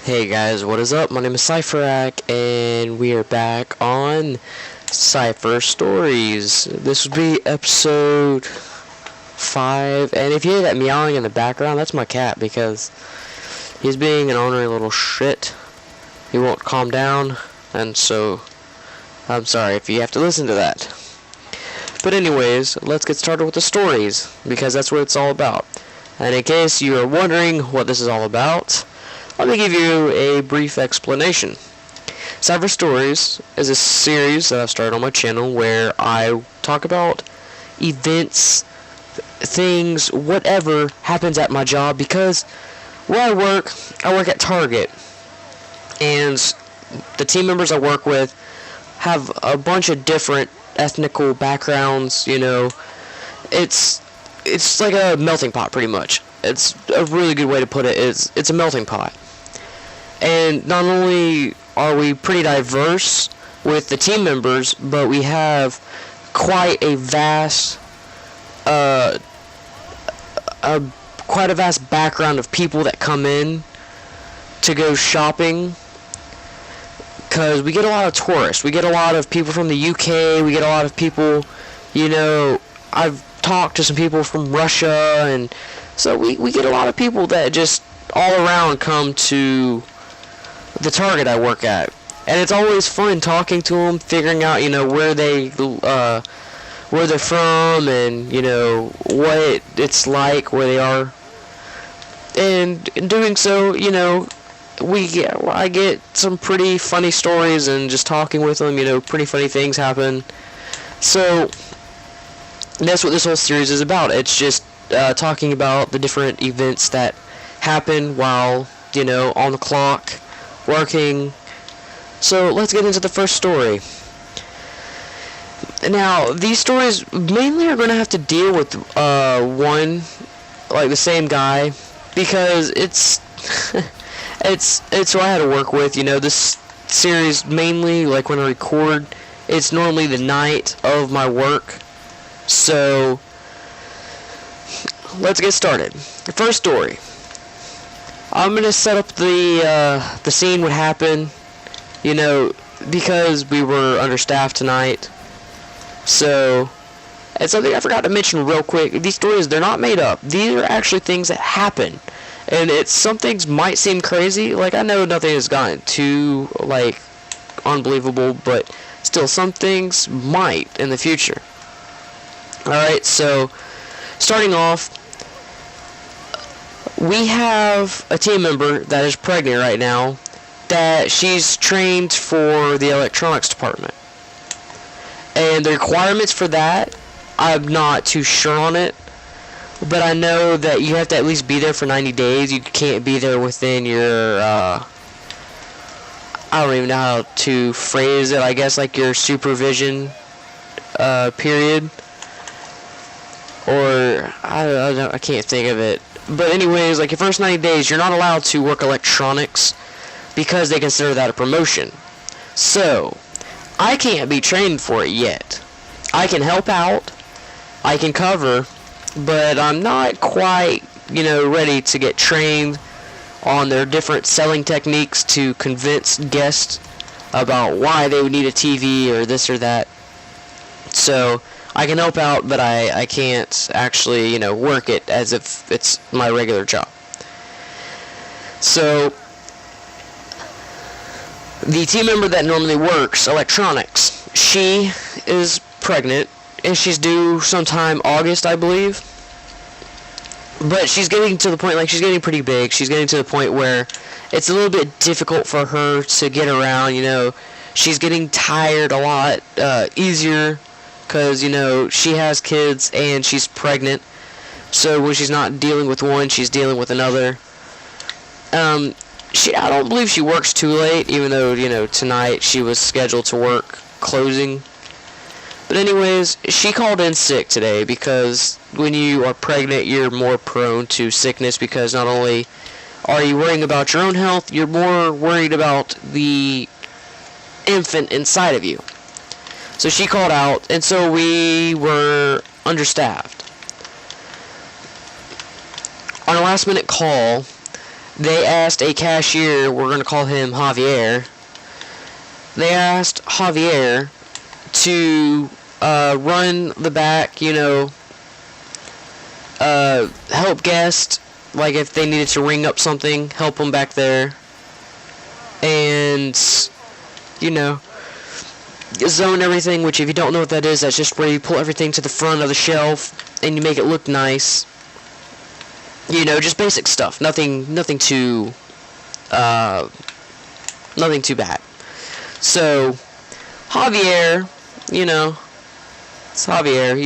Hey guys, what is up? My name is Cypher, and we are back on Cypher Stories. This would be episode 5, and if you hear that meowing in the background, that's my cat, because he's being an ornery little shit. He won't calm down, and so I'm sorry if you have to listen to that. But anyways, let's get started with the stories, because that's what it's all about. And in case you are wondering what this is all about, let me give you a brief explanation. Cypher Stories is a series that I've started on my channel where I talk about events, things, whatever happens at my job, because where I work at Target, and the team members I work with have a bunch of different ethnical backgrounds. It's like a melting pot, pretty much. It's a really good way to put it. It's a melting pot. And not only are we pretty diverse with the team members, but we have quite a vast background of people that come in to go shopping, because we get a lot of tourists. We get a lot of people from the UK. We get a lot of people, I've talked to some people from Russia, and so we get a lot of people that just all around come to the Target I work at. And it's always fun talking to them, figuring out, where they're from, and, what it's like where they are. And in doing so, I get some pretty funny stories, and just talking with them, pretty funny things happen. So that's what this whole series is about. It's just talking about the different events that happen while, on the clock, working. So let's get into the first story. Now, these stories mainly are going to have to deal with one, like the same guy, because it's it's who I had to work with. This series mainly, like when I record, it's normally the night of my work. So let's get started. The first story. I'm going to set up the scene what happened, because we were understaffed tonight. So, and something I forgot to mention real quick, these stories, they're not made up. These are actually things that happen. And some things might seem crazy. Like, I know nothing has gotten too, unbelievable, but still, some things might in the future. Alright, so, starting off, we have a team member that is pregnant right now, that she's trained for the electronics department. And the requirements for that, I'm not too sure on it, but I know that you have to at least be there for 90 days. You can't be there within your, I don't even know how to phrase it, I guess like your supervision period. Or, I can't think of it. But anyways, like your first 90 days, you're not allowed to work electronics because they consider that a promotion. So, I can't be trained for it yet. I can help out, I can cover, but I'm not quite, ready to get trained on their different selling techniques to convince guests about why they would need a TV or this or that. So, I can help out, but I can't actually, work it as if it's my regular job. So, the team member that normally works electronics, she is pregnant, and she's due sometime August, I believe. But she's getting to the point, she's getting pretty big. She's getting to the point where it's a little bit difficult for her to get around, She's getting tired a lot easier, because, she has kids and she's pregnant. So when she's not dealing with one, she's dealing with another. I don't believe she works too late, even though, tonight she was scheduled to work closing. But anyways, she called in sick today, because when you are pregnant, you're more prone to sickness, because not only are you worrying about your own health, you're more worried about the infant inside of you. So she called out, and so we were understaffed. On a last minute call, they asked a cashier, we're going to call him Javier, they asked Javier to run the back, help guests, like if they needed to ring up something, help them back there, and, zone everything, which if you don't know what that is, that's just where you pull everything to the front of the shelf and you make it look nice. Just basic stuff. Nothing too bad. So Javier, it's Javier.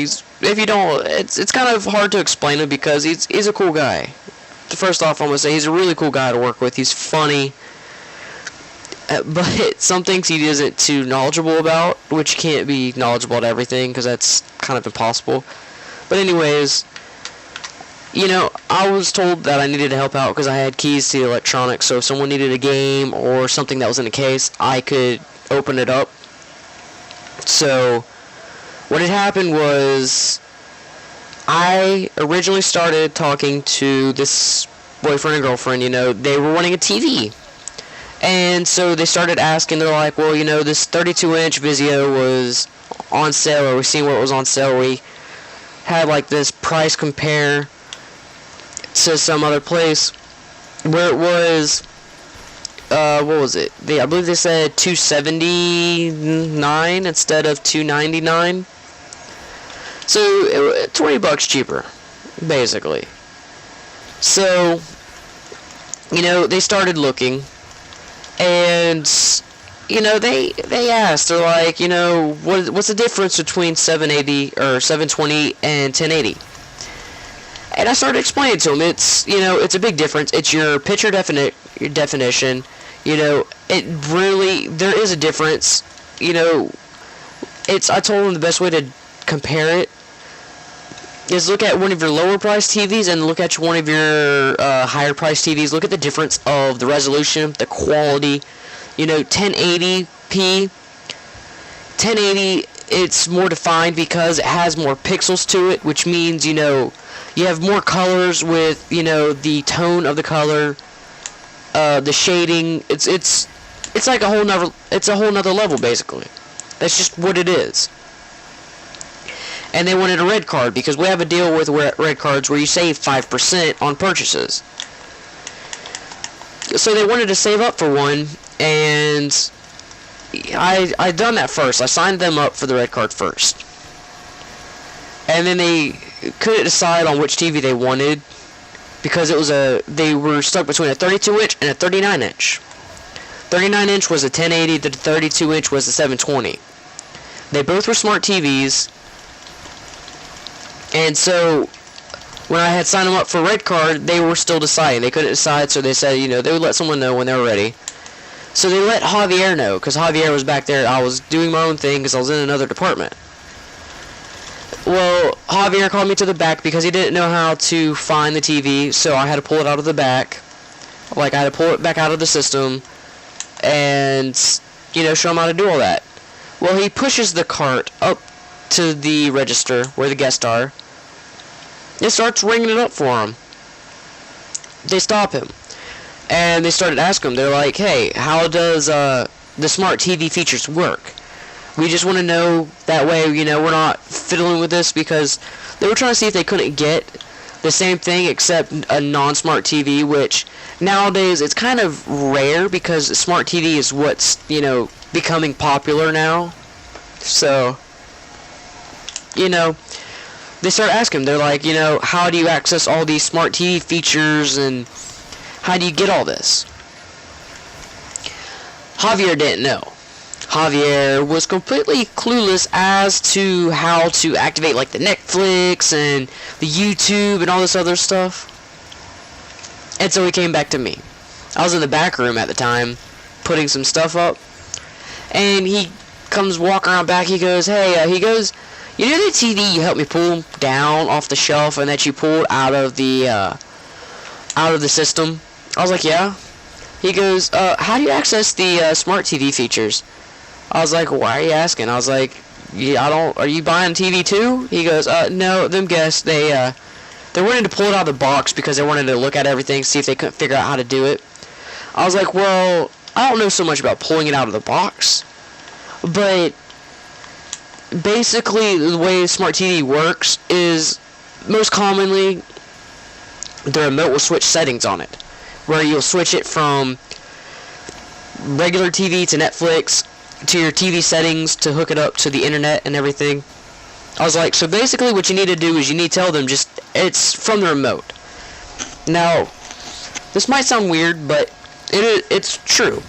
It's kind of hard to explain him because he's a cool guy. First off, I'm gonna say he's a really cool guy to work with. He's funny. But some things he isn't too knowledgeable about, which can't be knowledgeable at everything, because that's kind of impossible. But anyways, I was told that I needed to help out because I had keys to the electronics, so if someone needed a game or something that was in a case, I could open it up. So, what had happened was, I originally started talking to this boyfriend and girlfriend, they were wanting a TV. And so they started asking, they're like, well, this 32-inch Vizio was on sale, or we seen what was on sale. We had, like, this price compare to some other place where it was, what was it? I believe they said $279 instead of $299. So, $20 cheaper, basically. So, they started looking. And, they asked, they're like, what's the difference between 780 or 720 and 1080? And I started explaining to them, it's a big difference. It's your picture definition. It really, there is a difference. I told them the best way to compare it is look at one of your lower priced TVs and look at one of your higher priced TVs. Look at the difference of the resolution, the quality. 1080p. 1080, it's more defined because it has more pixels to it, which means, you have more colors with, the tone of the color, the shading. It's like a whole nother level, basically. That's just what it is. And they wanted a red card because we have a deal with red cards where you save 5% on purchases. So they wanted to save up for one, and I done that first. I signed them up for the red card first. And then they couldn't decide on which TV they wanted because they were stuck between a 32-inch and a 39-inch. 39-inch was a 1080, the 32-inch was a 720. They both were smart TVs. And so, when I had signed them up for red card, they were still deciding. They couldn't decide, so they said, they would let someone know when they were ready. So they let Javier know, because Javier was back there. I was doing my own thing, because I was in another department. Well, Javier called me to the back, because he didn't know how to find the TV, so I had to pull it out of the back. Like, I had to pull it back out of the system, and, show him how to do all that. Well, he pushes the cart up to the register where the guests are. It starts ringing it up for him. They stop him. And they started asking him, they're like, hey, how does the smart TV features work? We just want to know, that way, we're not fiddling with this, because they were trying to see if they couldn't get the same thing except a non-smart TV, which nowadays it's kind of rare because smart TV is what's, becoming popular now. So, they start asking him, they're like, how do you access all these smart TV features and how do you get all this? Javier didn't know. Javier was completely clueless as to how to activate like the Netflix and the YouTube and all this other stuff. And so he came back to me. I was in the back room at the time, putting some stuff up. And he comes walking around back, he goes, hey, you know the TV you helped me pull down off the shelf and that you pulled out of the system? I was like, yeah. He goes, how do you access the smart TV features? I was like, why are you asking? I was like, yeah, are you buying TV too? He goes, no, them guests, they They wanted to pull it out of the box because they wanted to look at everything, see if they couldn't figure out how to do it. I was like, well, I don't know so much about pulling it out of the box, but basically the way Smart TV works is most commonly the remote will switch settings on it, where you'll switch it from regular TV to Netflix to your TV settings to hook it up to the internet and everything. I was like, so basically what you need to do is you need to tell them just it's from the remote. Now, this might sound weird, but it's true.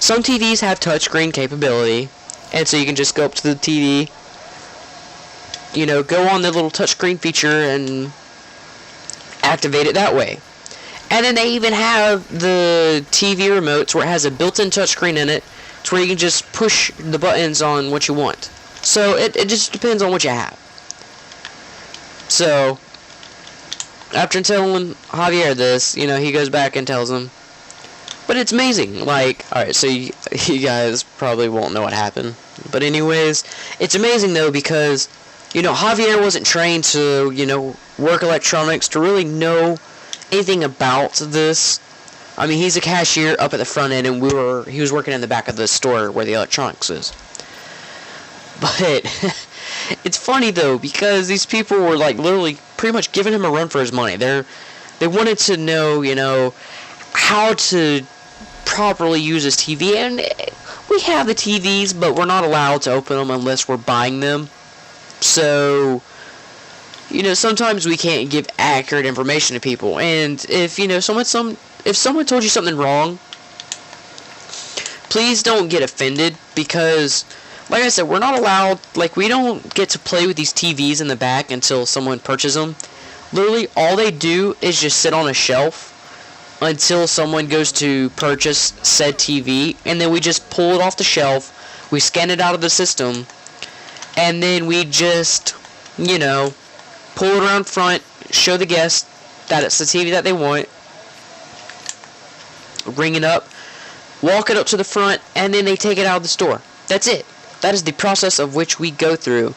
Some TVs have touchscreen capability, and so you can just go up to the TV, you know, go on the little touchscreen feature and activate it that way. And then they even have the TV remotes where it has a built-in touchscreen in it, to where you can just push the buttons on what you want. So it just depends on what you have. So after telling Javier this, you know, he goes back and tells him. But it's amazing. Like, alright, so you guys probably won't know what happened. But anyways, it's amazing though because, you know, Javier wasn't trained to, you know, work electronics, to really know anything about this. I mean, he's a cashier up at the front end, and he was working in the back of the store where the electronics is. But it's funny though because these people were like literally pretty much giving him a run for his money. They wanted to know, you know, how to properly use his TV, and we have the TVs, but we're not allowed to open them unless we're buying them. So, you know, sometimes we can't give accurate information to people, and if, you know, if someone told you something wrong, please don't get offended, because like I said, we're not allowed, like, we don't get to play with these TVs in the back until someone purchases them. Literally, all they do is just sit on a shelf until someone goes to purchase said TV, and then we just pull it off the shelf, we scan it out of the system, and then we just, you know, pull it around front, show the guests that it's the TV that they want, ring it up, walk it up to the front, and then they take it out of the store. That's it. That is the process of which we go through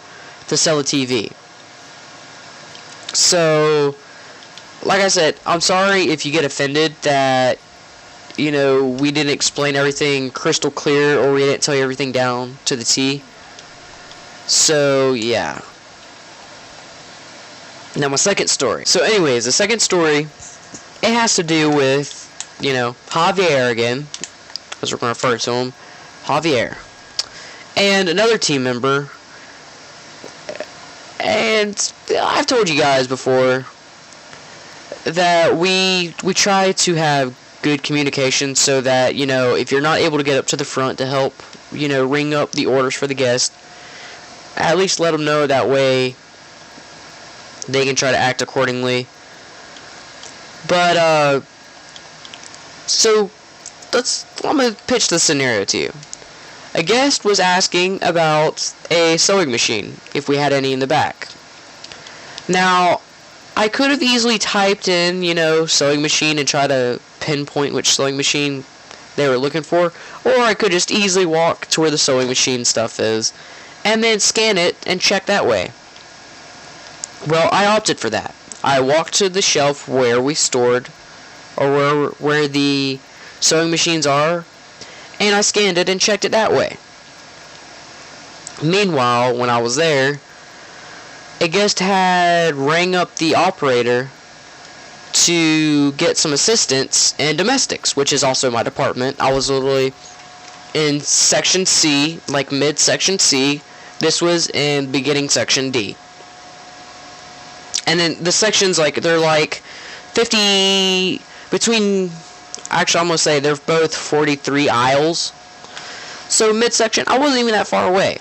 to sell a TV. So, like I said, I'm sorry if you get offended that, you know, we didn't explain everything crystal clear, or we didn't tell you everything down to the T. So, yeah. Now, my second story. So, anyways, the second story, it has to do with, you know, Javier again, as we're going to refer to him, Javier, and another team member. And I've told you guys before that we try to have good communication, so that, you know, if you're not able to get up to the front to help, you know, ring up the orders for the guest, at least let them know. That way they can try to act accordingly. But so I'm gonna pitch the scenario to you. A guest was asking about a sewing machine, if we had any in the back. Now, I could have easily typed in, you know, sewing machine and try to pinpoint which sewing machine they were looking for, or I could just easily walk to where the sewing machine stuff is, and then scan it and check that way. Well, I opted for that. I walked to the shelf where we stored, or where the sewing machines are, and I scanned it and checked it that way. Meanwhile, when I was there, a guest had rang up the operator to get some assistance in domestics, which is also my department. I was literally in section C, like mid-section C. This was in beginning section D. And then the sections, like, they're like 50, between, actually I'm going to say they're both 43 aisles. So midsection, I wasn't even that far away.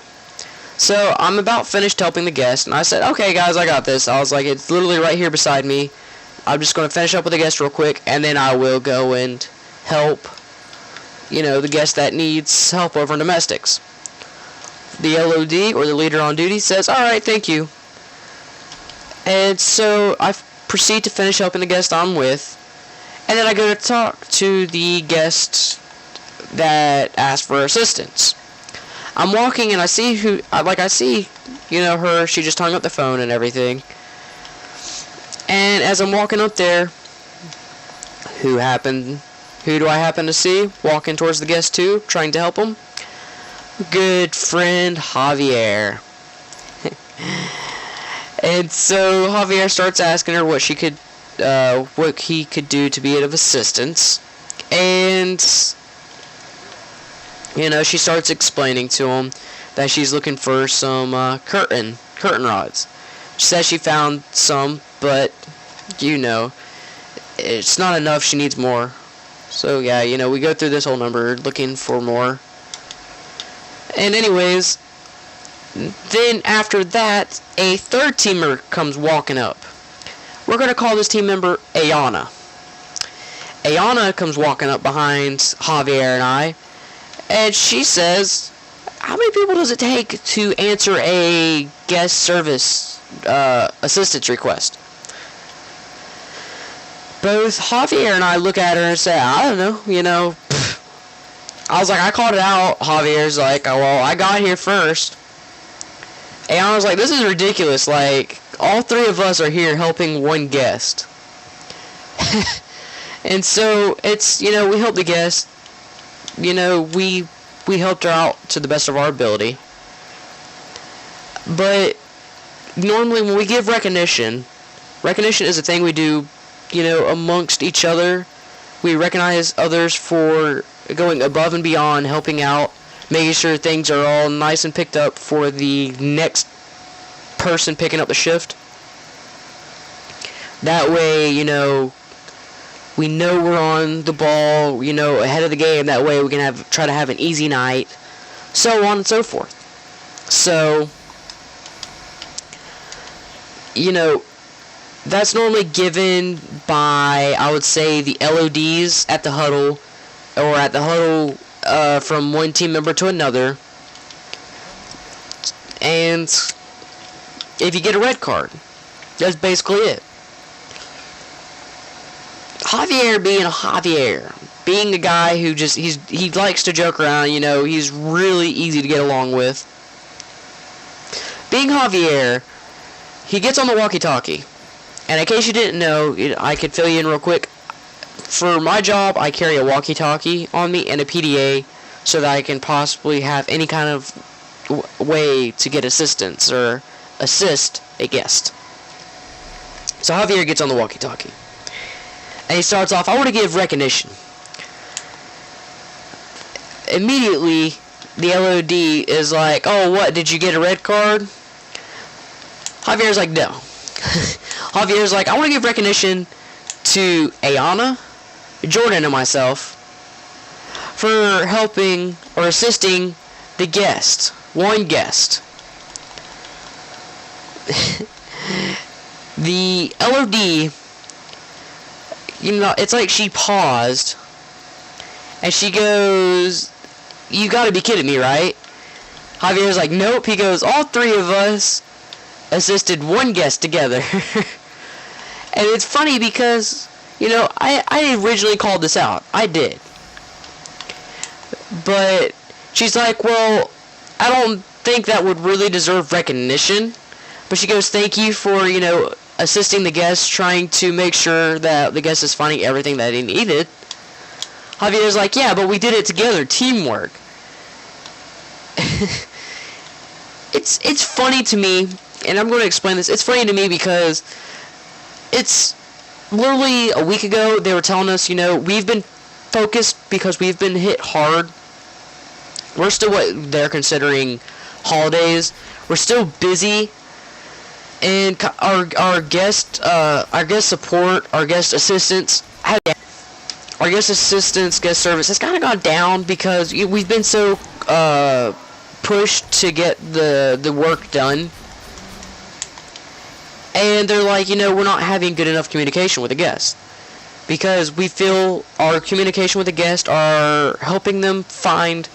So I'm about finished helping the guest, and I said, okay guys, I got this. I was like, it's literally right here beside me. I'm just going to finish up with the guest real quick, and then I will go and help, you know, the guest that needs help over in domestics. The LOD, or the leader on duty, says, alright, thank you. And so I proceed to finish helping the guest I'm with, and then I go to talk to the guest that asked for assistance. I'm walking and I see you know, her, she just hung up the phone and everything. And as I'm walking up there, who do I happen to see walking towards the guest too, trying to help him? Good friend Javier. And so Javier starts asking her what he could do to be of assistance. And she starts explaining to him that she's looking for some curtain rods. She says she found some, but it's not enough. She needs more. So yeah, we go through this whole number looking for more. And anyways, then after that, a third teamer comes walking up. We're going to call this team member Ayana. Ayana comes walking up behind Javier and I, and she says, how many people does it take to answer a guest service assistance request? Both Javier and I look at her and say, I don't know, I was like, I called it out. Javier's like, oh, well, I got here first. And I was like, this is ridiculous. Like, all three of us are here helping one guest. And so, it's, we helped the guest. We helped her out to the best of our ability. But, normally when we give recognition is a thing we do, amongst each other. We recognize others for going above and beyond, helping out, making sure things are all nice and picked up for the next person picking up the shift. That way, we know we're on the ball, ahead of the game. That way we can try to have an easy night, so on and so forth. So, that's normally given by, I would say, the LODs at the huddle, or at the huddle from one team member to another. And if you get a red card, that's basically it. Javier being a guy who he likes to joke around, he's really easy to get along with. Being Javier, he gets on the walkie-talkie. And in case you didn't know, I could fill you in real quick. For my job, I carry a walkie-talkie on me and a PDA so that I can possibly have any kind of way to get assistance or assist a guest. So Javier gets on the walkie-talkie. And he starts off, I want to give recognition. Immediately, the LOD is like, oh, what, did you get a red card? Javier's like, no. Javier's like, I want to give recognition to Ayana, Jordan, and myself for helping or assisting the guest. One guest. The LOD, it's like she paused, and she goes, you gotta be kidding me, right? Javier's like, nope. He goes, all three of us assisted one guest together. And it's funny because, I originally called this out. I did. But she's like, well, I don't think that would really deserve recognition. But she goes, thank you for, assisting the guest, trying to make sure that the guest is finding everything that he needed. Javier's like, yeah, but we did it together, teamwork. It's funny to me, and I'm going to explain this. It's funny to me because it's literally a week ago they were telling us, we've been focused because we've been hit hard. We're still what they're considering holidays. We're still busy. And our guest support, our guest assistance, guest service has kind of gone down because we've been so pushed to get the work done. And they're like, we're not having good enough communication with the guests. Because we feel our communication with the guest are helping them find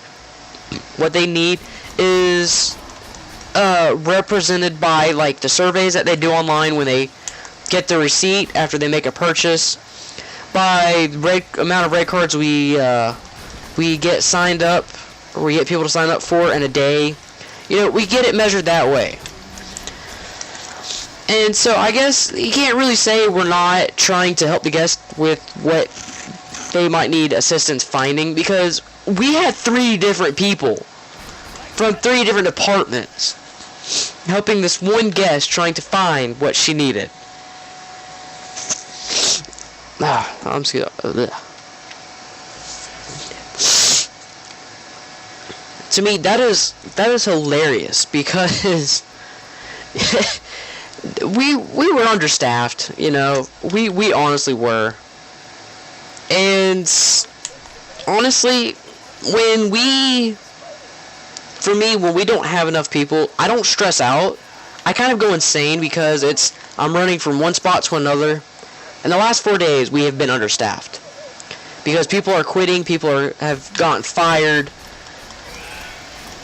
what they need is represented by like the surveys that they do online when they get the receipt after they make a purchase, by the amount of red cards we get signed up, or we get people to sign up for in a day. We get it measured that way. And so I guess you can't really say we're not trying to help the guests with what they might need assistance finding, because we had 3 different people from 3 different departments helping this one guest trying to find what she needed. I'm just gonna... To me, that is hilarious, because we were understaffed, you know. We honestly were. And honestly, when we don't have enough people, I don't stress out. I kind of go insane, because I'm running from one spot to another. In the last 4 days, we have been understaffed, because people are quitting, people have gotten fired.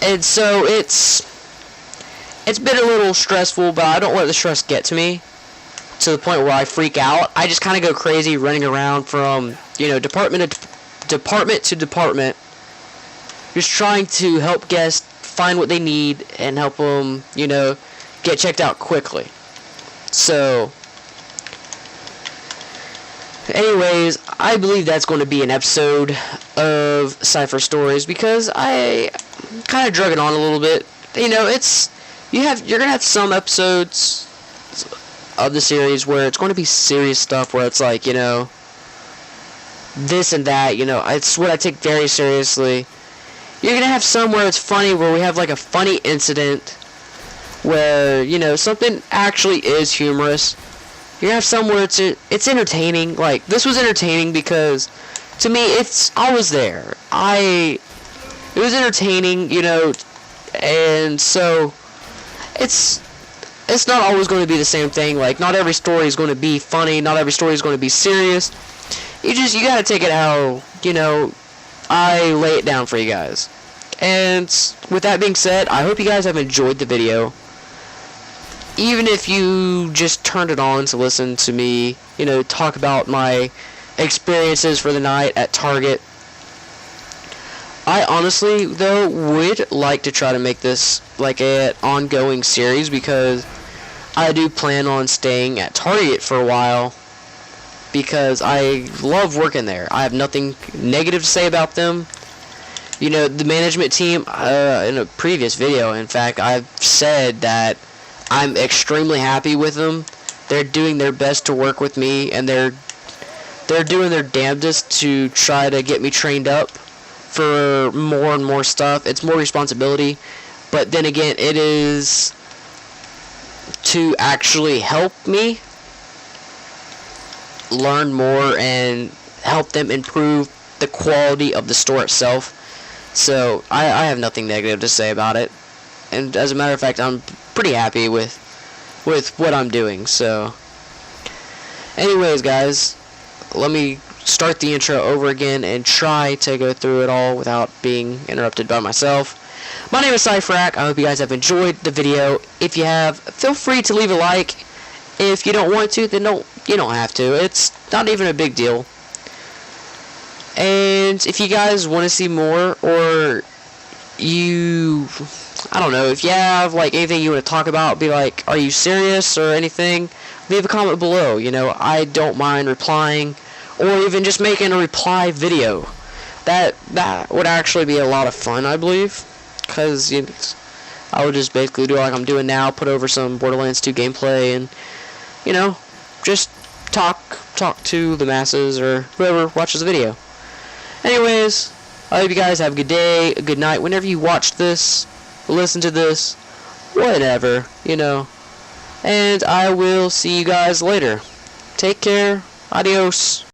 And so it's been a little stressful, but I don't let the stress get to me to the point where I freak out. I just kind of go crazy running around from, you know, department to department, just trying to help guests find what they need and help them, you know, get checked out quickly. So, anyways, I believe that's going to be an episode of Cypher Stories, because I kind of drug it on a little bit. You know, you're gonna have some episodes of the series where it's going to be serious stuff, where it's like, you know, this and that, you know, it's what I take very seriously. You're gonna have some where it's funny, where we have like a funny incident where, you know, something actually is humorous. You're gonna have some where it's entertaining. Like, this was entertaining because, to me, I was there. It was entertaining, you know, and so it's not always going to be the same thing. Like, not every story is going to be funny, not every story is going to be serious. You gotta take it how, you know, I lay it down for you guys. And with that being said, I hope you guys have enjoyed the video. Even if you just turned it on to listen to me, you know, talk about my experiences for the night at Target. I honestly, though, would like to try to make this like an ongoing series, because I do plan on staying at Target for a while, because I love working there. I have nothing negative to say about them. You know, the management team, in a previous video, in fact, I've said that I'm extremely happy with them. They're doing their best to work with me, and they're doing their damnedest to try to get me trained up for more and more stuff. It's more responsibility, but then again, it is to actually help me learn more and help them improve the quality of the store itself. So I have nothing negative to say about it, and as a matter of fact, I'm pretty happy with what I'm doing. So anyways, guys, let me start the intro over again and try to go through it all without being interrupted by myself. My name is Cypher. I hope you guys have enjoyed the video. If you have, feel free to leave a like. If you don't want to, then you don't have to. It's not even a big deal. And if you guys want to see more, or I don't know, if you have like anything you want to talk about, be like, are you serious, or anything, leave a comment below. You know, I don't mind replying, or even just making a reply video. That would actually be a lot of fun, I believe, because, you know, I would just basically do like I'm doing now, put over some Borderlands 2 gameplay, and, you know, just talk to the masses or whoever watches the video. Anyways, I hope you guys have a good day, a good night, whenever you watch this, listen to this, whatever, you know. And I will see you guys later. Take care. Adios.